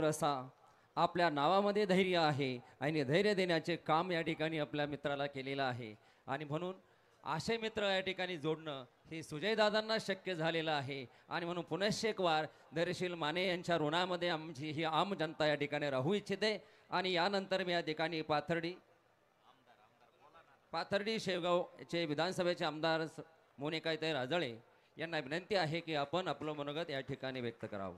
असा आपल्या नावामध्ये धैर्य आहे आणि धैर्य देण्याचे काम या ठिकाणी आपल्या मित्राला केलेलं आहे आणि म्हणून असे मित्र या ठिकाणी जोडणं हे सुजयदादांना शक्य झालेलं आहे आणि म्हणून पुनश्च एक वार धैर्यशील माने यांच्या ऋणामध्ये आमची ही आम जनता या ठिकाणी राहू इच्छिते आणि यानंतर मी या ठिकाणी पाथर्डी शेवगावचे विधानसभेचे आमदार मोनिकाताई राजळे यांना विनंती आहे की आपण आपलं मनोगत या ठिकाणी व्यक्त करावं.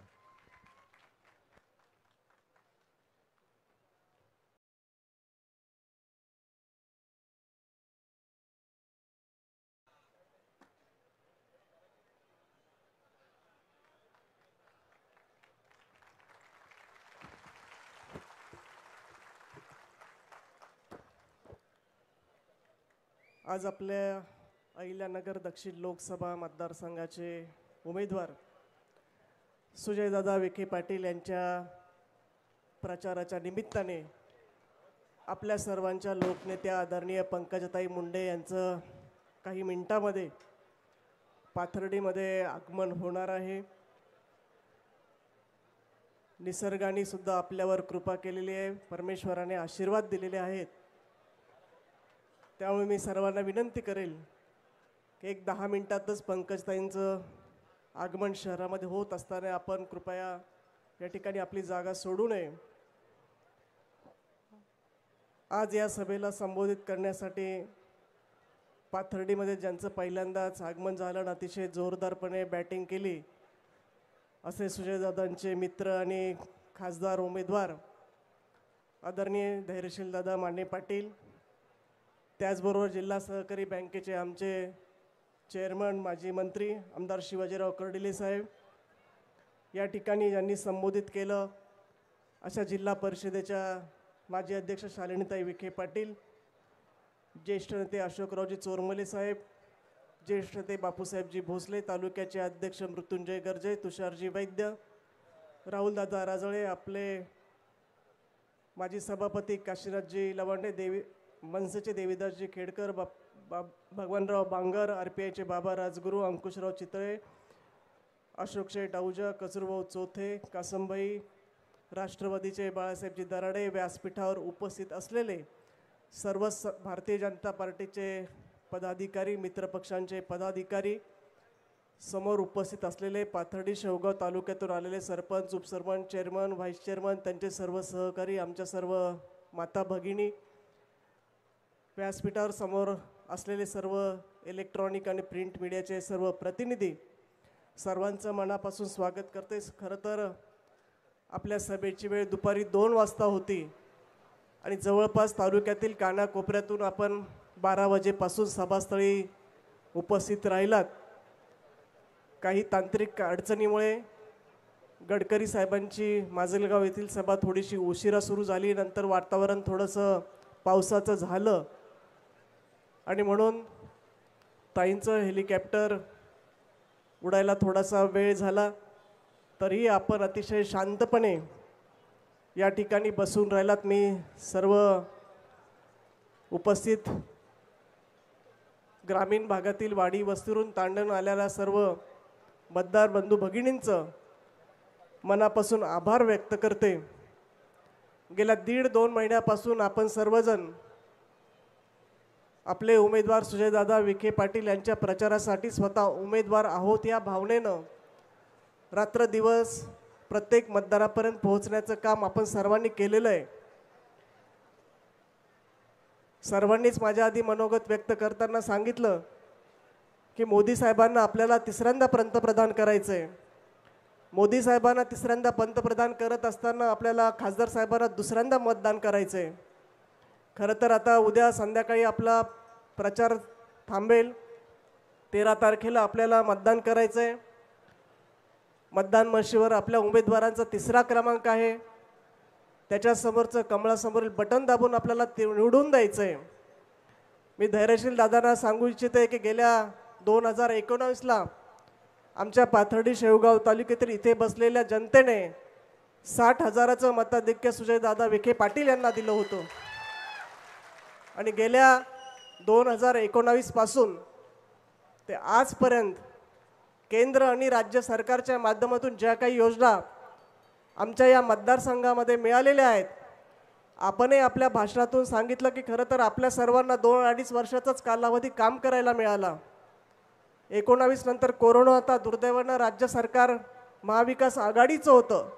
आज आपल्या अहिल्यानगर दक्षिण लोकसभा मतदारसंघाचे उमेदवार सुजयदादा विखे पाटील यांच्या प्रचाराच्या निमित्ताने आपल्या सर्वांच्या लोकनेत्या आदरणीय पंकजाताई मुंडे यांचं काही मिनिटांमध्ये पाथर्डीमध्ये आगमन होणार आहे. निसर्गाने सुद्धा आपल्यावर कृपा केलेली आहे, परमेश्वराने आशीर्वाद दिलेले आहेत. त्यामुळे मी सर्वांना विनंती करेल की एक 10 मिनिटातच पंकजताईंचं आगमन शहरामध्ये होत असताना आपण कृपया या ठिकाणी आपली जागा सोडू नये. आज या सभेला संबोधित करण्यासाठी पाथर्डीमध्ये ज्यांचं पहिल्यांदाच आगमन झालं आणि अतिशय जोरदारपणे बॅटिंग केली असे सुजयदादांचे मित्र आणि खासदार उमेदवार आदरणीय धैर्यशील दादा माने पाटील, त्याचबरोबर जिल्हा सहकारी बँकेचे आमचे चेअरमन माजी मंत्री आमदार शिवाजीराव कर्डिले साहेब, या ठिकाणी ज्यांनी संबोधित केलं अशा जिल्हा परिषदेच्या माजी अध्यक्ष शालिनीताई विखे पाटील, ज्येष्ठ नेते अशोकरावजी चोरमले साहेब, ज्येष्ठ नेते बापूसाहेबजी भोसले, तालुक्याचे अध्यक्ष मृत्युंजय गर्जे, तुषारजी वैद्य, राहुलदादा राजळे, आपले माजी सभापती काशीनाथजी लवांडे, मनसेचे देवीदासजी खेडकर, भगवानराव बांगर, RPIचे बाबा राजगुरू, अंकुशराव चितळे, अशोक शेठ आहुजा, कचरूभाऊ चोथे, कासमभाई, राष्ट्रवादीचे बाळासाहेबजी दराडे, व्यासपीठावर उपस्थित असलेले सर्व भारतीय जनता पार्टीचे पदाधिकारी, मित्रपक्षांचे पदाधिकारी, समोर उपस्थित असलेले पाथर्डी शेवगाव तालुक्यातून आलेले सरपंच, उपसरपंच, चेअरमन, व्हाईस चेअरमन, त्यांचे सर्व सहकारी, आमच्या सर्व माता भगिनी, व्यासपीठावर समोर असलेले सर्व इलेक्ट्रॉनिक आणि प्रिंट मीडियाचे सर्व प्रतिनिधी, सर्वांचं मनापासून स्वागत करते. खरं तर आपल्या सभेची वेळ दुपारी 2 वाजता होती आणि जवळपास तालुक्यातील कानाकोपऱ्यातून आपण 12 वाजेपासून सभास्थळी उपस्थित राहिलात. काही तांत्रिक अडचणीमुळे गडकरी साहेबांची माजलगाव येथील सभा थोडीशी उशिरा सुरू झाली, नंतर वातावरण थोडंसं पावसाचं झालं आणि म्हणून ताईंचं हेलिकॉप्टर उडायला थोडासा वेळ झाला. तरीही आपण अतिशय शांतपणे या ठिकाणी बसून राहिलात. मी सर्व उपस्थित ग्रामीण भागातील वाडी वस्तीवरून तांडण आलेल्या सर्व मतदार बंधू भगिनींचं मनापासून आभार व्यक्त करते. गेल्या 1.5-2 महिन्यापासून आपण सर्वजण आपले उमेदवार सुजयदादा विखे पाटील यांच्या प्रचारासाठी स्वतः उमेदवार आहोत या भावनेनं रात्र दिवस प्रत्येक मतदारापर्यंत पोहोचण्याचं काम आपण सर्वांनी केलेलं आहे. सर्वांनीच माझ्या आधी मनोगत व्यक्त करताना सांगितलं की मोदी साहेबांना आपल्याला तिसऱ्यांदा पंतप्रधान करायचं आहे. मोदी साहेबांना तिसऱ्यांदा पंतप्रधान करत असताना आपल्याला खासदार साहेबांना दुसऱ्यांदा मतदान करायचं आहे. खरं तर आता उद्या संध्याकाळी आपला प्रचार थांबेल. 13 तारखेला आपल्याला मतदान करायचं आहे. मतदान मशीवर आपल्या उमेदवारांचा 3रा क्रमांक आहे. त्याच्यासमोरचं कमळासमोरील बटन दाबून आपल्याला निवडून द्यायचं आहे. मी धैर्यशील दादांना सांगू इच्छिते की गेल्या 2019ला आमच्या पाथर्डी शेवगाव तालुक्यातील इथे बसलेल्या जनतेने 60,000चं मताधिक्य सुजयदादा विखे पाटील यांना दिलं होतं आणि गेल्या 2019 पासून ते आजपर्यंत केंद्र आणि राज्य सरकारच्या माध्यमातून ज्या काही योजना आमच्या या मतदारसंघामध्ये मिळालेल्या आहेत. आपणही आपल्या भाषणातून सांगितलं की खरं तर आपल्या सर्वांना 2-2.5 वर्षाचाच कालावधी काम करायला मिळाला. 19 नंतर कोरोना होता. दुर्दैवानं राज्य सरकार महाविकास आघाडीचं होतं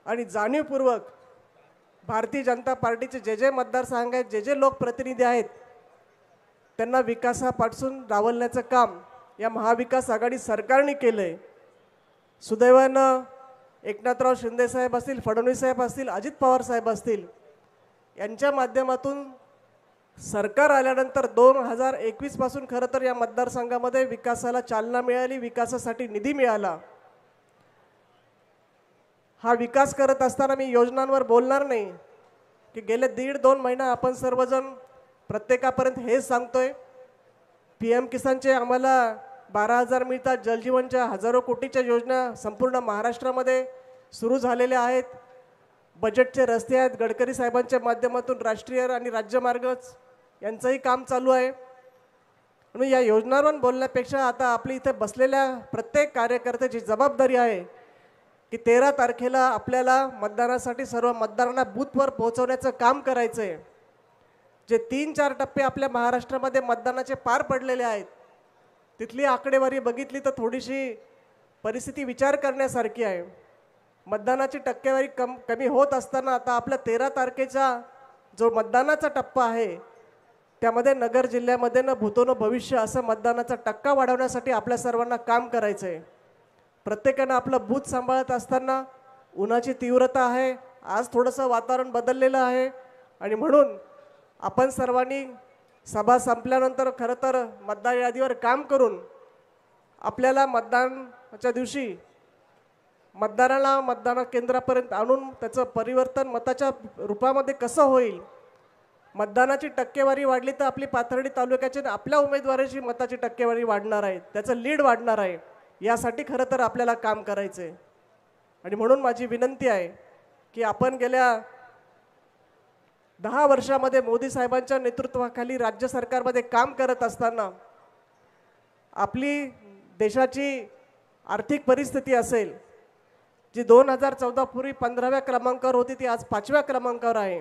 आणि जाणीवपूर्वक भारतीय जनता पार्टीचे जे जे मतदारसंघ आहेत, जे जे लोकप्रतिनिधी आहेत, त्यांना विकासापासून डावलण्याचं काम या महाविकास आघाडी सरकारने केलं आहे. सुदैवानं एकनाथराव शिंदे साहेब असतील, फडणवीस साहेब असतील, अजित पवार साहेब असतील, यांच्या माध्यमातून सरकार आल्यानंतर 2021 पासून खरं तर या मतदारसंघामध्ये विकासाला चालना मिळाली, विकासासाठी निधी मिळाला. हा विकास करत असताना मी योजनांवर बोलणार नाही की गेले 1.5-2 महिना आपण सर्वजण प्रत्येकापर्यंत हेच सांगतोय, PM किसानचे आम्हाला 12,000 मिळतात, जलजीवनच्या हजारो कोटीच्या योजना संपूर्ण महाराष्ट्रामध्ये सुरू झालेल्या आहेत, बजेटचे रस्ते आहेत, गडकरी साहेबांच्या माध्यमातून राष्ट्रीय आणि राज्यमार्ग यांचंही काम चालू आहे. म्हणून या योजनांवर बोलण्यापेक्षा आता आपली इथे बसलेल्या प्रत्येक कार्यकर्त्याची जबाबदारी आहे की 13 तारखेला आपल्याला मतदानासाठी सर्व मतदारांना बूथवर पोहोचवण्याचं काम करायचं आहे. जे 3-4 टप्पे आपल्या महाराष्ट्रामध्ये मतदानाचे पार पडलेले आहेत, तिथली आकडेवारी बघितली तर थोडीशी परिस्थिती विचार करण्यासारखी आहे. मतदानाची टक्केवारी कमी होत असताना आता आपल्या 13 तारखेचा जो मतदानाचा टप्पा आहे त्यामध्ये नगर जिल्ह्यामध्ये न भूतो न भविष्य असं मतदानाचा टक्का वाढवण्यासाठी आपल्या सर्वांना काम करायचं आहे. प्रत्येकानं आपलं बूथ सांभाळत असताना उन्हाची तीव्रता आहे, आज थोडंसं वातावरण बदललेलं आहे आणि म्हणून आपण सर्वांनी सभा संपल्यानंतर खरं तर मतदार यादीवर काम करून आपल्याला मतदानाच्या दिवशी मतदाराला मतदान केंद्रापर्यंत आणून त्याचं परिवर्तन मताच्या रूपामध्ये कसं होईल, मतदानाची टक्केवारी वाढली तर आपली पाथर्डी तालुक्याची आपल्या उमेदवाराची मताची टक्केवारी वाढणार आहे, त्याचं लीड वाढणार आहे. यासाठी खरं तर आपल्याला काम करायचं आहे आणि म्हणून माझी विनंती आहे की आपण गेल्या 10 वर्षामध्ये मोदी साहेबांच्या नेतृत्वाखाली राज्य सरकारमध्ये काम करत असताना आपली देशाची आर्थिक परिस्थिती असेल जी 2014 पूर्वी 15व्या क्रमांकावर होती ती आज 5व्या क्रमांकावर आहे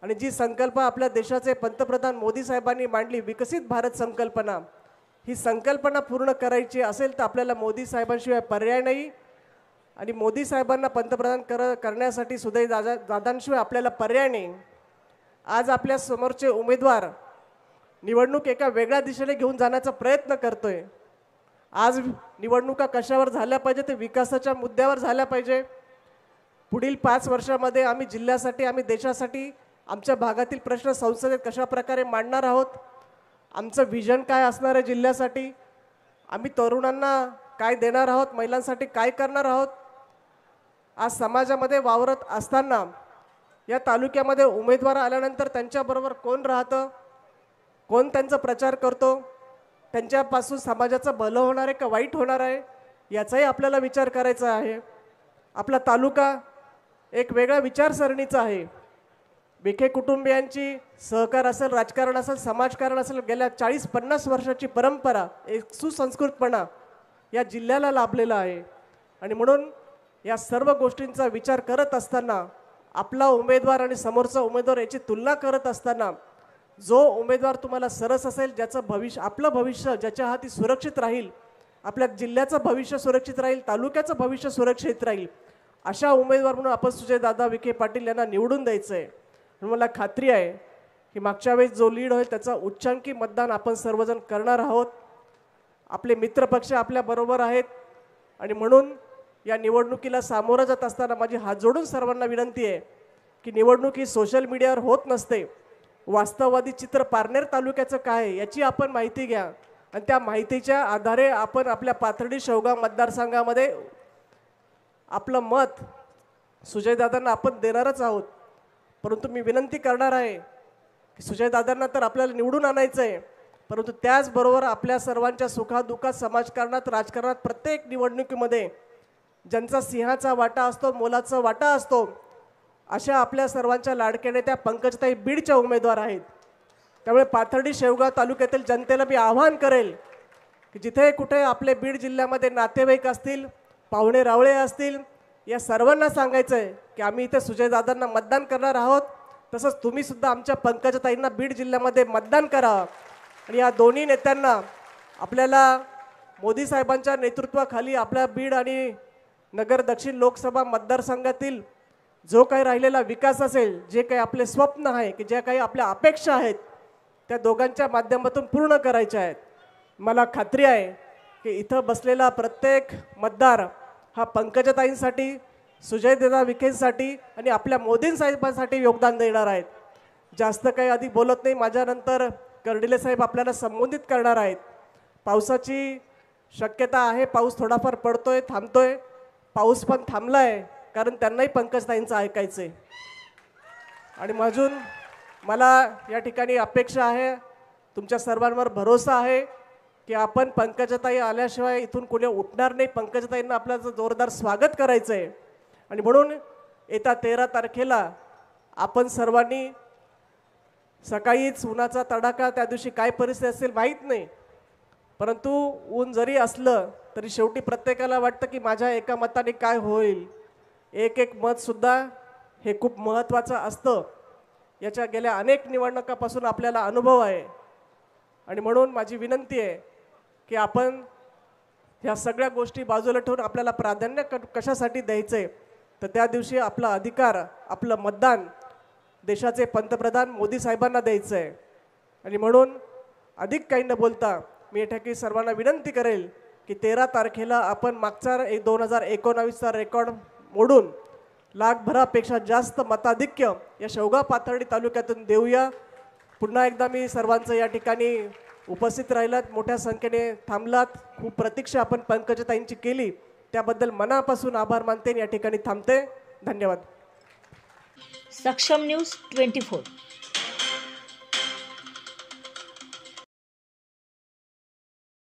आणि जी संकल्पना आपल्या देशाचे पंतप्रधान मोदी साहेबांनी मांडली, विकसित भारत संकल्पना, ही संकल्पना पूर्ण करायची असेल तर आपल्याला मोदी साहेबांशिवाय पर्याय नाही आणि मोदी साहेबांना पंतप्रधान करण्यासाठी सुदैव दादांशिवाय आपल्याला पर्याय नाही. आज आपल्या समोरचे उमेदवार निवडणूक एका वेगळ्या दिशेने घेऊन जाण्याचा प्रयत्न करतोय. आज निवडणुका कशावर झाल्या पाहिजे ते विकासाच्या मुद्द्यावर झाल्या पाहिजे. पुढील 5 वर्षामध्ये आम्ही जिल्ह्यासाठी, आम्ही देशासाठी आमच्या भागातील प्रश्न संसदेत कशा प्रकारे मांडणार आहोत, आमचं विजन काय असणार आहे जिल्ह्यासाठी, आम्ही तरुणांना काय देणार आहोत, महिलांसाठी काय करणार आहोत. आज समाजामध्ये वावरत असताना या तालुक्यामध्ये उमेदवार आल्यानंतर त्यांच्याबरोबर कोण राहतं, कोण त्यांचा प्रचार करतो, त्यांच्यापासून समाजाचं भलं होणार आहे का वाईट होणार आहे, याचाही आपल्याला विचार करायचा आहे. आपला तालुका एक वेगळ्या विचारसरणीचा आहे. विखे कुटुंबियांची सहकार असेल, राजकारण असेल, समाजकारण असेल, गेल्या 40-50 वर्षाची परंपरा, एक सुसंस्कृतपणा या जिल्ह्याला लाभलेला आहे आणि म्हणून या सर्व गोष्टींचा विचार करत असताना आपला उमेदवार आणि समोरचा उमेदवार याची तुलना करत असताना जो उमेदवार तुम्हाला सरस असेल, ज्याचं भविष्य, आपलं भविष्य ज्याच्या हाती सुरक्षित राहील, आपल्या जिल्ह्याचं भविष्य सुरक्षित राहील, तालुक्याचं भविष्य सुरक्षित राहील, अशा उमेदवार म्हणून आपण सुजयदादा विखे पाटील यांना निवडून द्यायचं आहे. मला खात्री आहे की मागच्या वेळेस जो लीड होईल त्याचा उच्चांकी मतदान आपण सर्वजण करणार आहोत. आपले मित्रपक्ष आपल्याबरोबर आहेत आणि म्हणून या निवडणुकीला सामोरं जात असताना माझी हात जोडून सर्वांना विनंती आहे की निवडणूक ही सोशल मीडियावर होत नसते. वास्तववादी चित्र पारनेर तालुक्याचं काय आहे याची आपण माहिती घ्या आणि त्या माहितीच्या आधारे आपण आपल्या पाथर्डी शेवगाव मतदारसंघामध्ये आपलं मत सुजयदादांना आपण देणारच आहोत. परंतु मी विनंती करणार आहे की सुजयदादांना तर आपल्याला निवडून आणायचं आहे, परंतु त्याचबरोबर आपल्या सर्वांच्या सुखादुःखात, समाजकारणात, राजकारणात, प्रत्येक निवडणुकीमध्ये ज्यांचा सिंहाचा वाटा असतो, मोलाचा वाटा असतो, अशा आपल्या सर्वांच्या लाडक्या नेत्या पंकजताई बीडच्या उमेदवार आहेत. त्यामुळे पाथर्डी शेवगाव तालुक्यातील जनतेला मी आवाहन करेल की जिथे कुठे आपले बीड जिल्ह्यामध्ये नातेवाईक असतील, पाहुणे रावळे असतील, या सर्वांना सांगायचं आहे की आम्ही इथे सुजयदादांना मतदान करणार आहोत, तसंच तुम्ही सुद्धा आमच्या पंकजाताईंना बीड जिल्ह्यामध्ये मतदान करा. आणि या दोन्ही नेत्यांना आपल्याला मोदी साहेबांच्या नेतृत्वाखाली आपल्या बीड आणि नगर दक्षिण लोकसभा मतदारसंघातील जो काही राहिलेला विकास असेल, जे काही आपले स्वप्न आहे, की ज्या काही आपल्या अपेक्षा आहेत, त्या दोघांच्या माध्यमातून पूर्ण करायच्या आहेत. मला खात्री आहे की इथं बसलेला प्रत्येक मतदार हा पंकजाताईंसाठी, सुजयदादा विखेंसाठी आणि आपल्या मोदी साहेबांसाठी योगदान देणार आहेत. जास्त काही अधिक बोलत नाही. माझ्यानंतर कर्डिले साहेब आपल्याला संबोधित करणार आहेत. पावसाची शक्यता आहे, पाऊस थोडाफार पडतोय, थांबतोय. पाऊस पण थांबला आहे कारण त्यांनाही पंकजताईंचं ऐकायचं आहे. आणि अजून मला या ठिकाणी अपेक्षा आहे, तुमच्या सर्वांवर भरोसा आहे की आपण पंकजाताई आल्याशिवाय इथून कोणी उठणार नाही. पंकजाताईंना आपल्याचं जोरदार स्वागत करायचं आहे. आणि म्हणून येत्या 13 तारखेला आपण सर्वांनी सकाळीच उन्हाचा तडाखा, त्या दिवशी काय परिस्थिती असेल माहीत नाही, परंतु ऊन जरी असलं तरी शेवटी प्रत्येकाला वाटतं की माझ्या एका मताने काय होईल. एक एक मतसुद्धा हे खूप महत्त्वाचं असतं. याच्या गेल्या अनेक निवडणुकापासून आपल्याला अनुभव आहे. आणि म्हणून माझी विनंती आहे की आपण ह्या सगळ्या गोष्टी बाजूला ठेवून आपल्याला प्राधान्य कशासाठी द्यायचं आहे, तर त्या दिवशी आपला अधिकार, आपलं मतदान देशाचे पंतप्रधान मोदी साहेबांना द्यायचं आहे. आणि म्हणून अधिक काही न बोलता मी या ठिकाणी सर्वांना विनंती करेल की 13 तारखेला आपण मागचा 2019चा रेकॉर्ड मोडून लाखभरापेक्षा जास्त मताधिक्य या शेवगाव पाथर्डी तालुक्यातून देऊया. पुन्हा एकदा मी सर्वांचं या ठिकाणी उपस्थित राहिलात, मोठ्या संख्येने थांबलात, खूप प्रतीक्षा आपण पंकजाताईंची केली, त्याबद्दल मनापासून आभार मानते. या ठिकाणी थांबते. धन्यवाद. सक्षम न्यूज 24.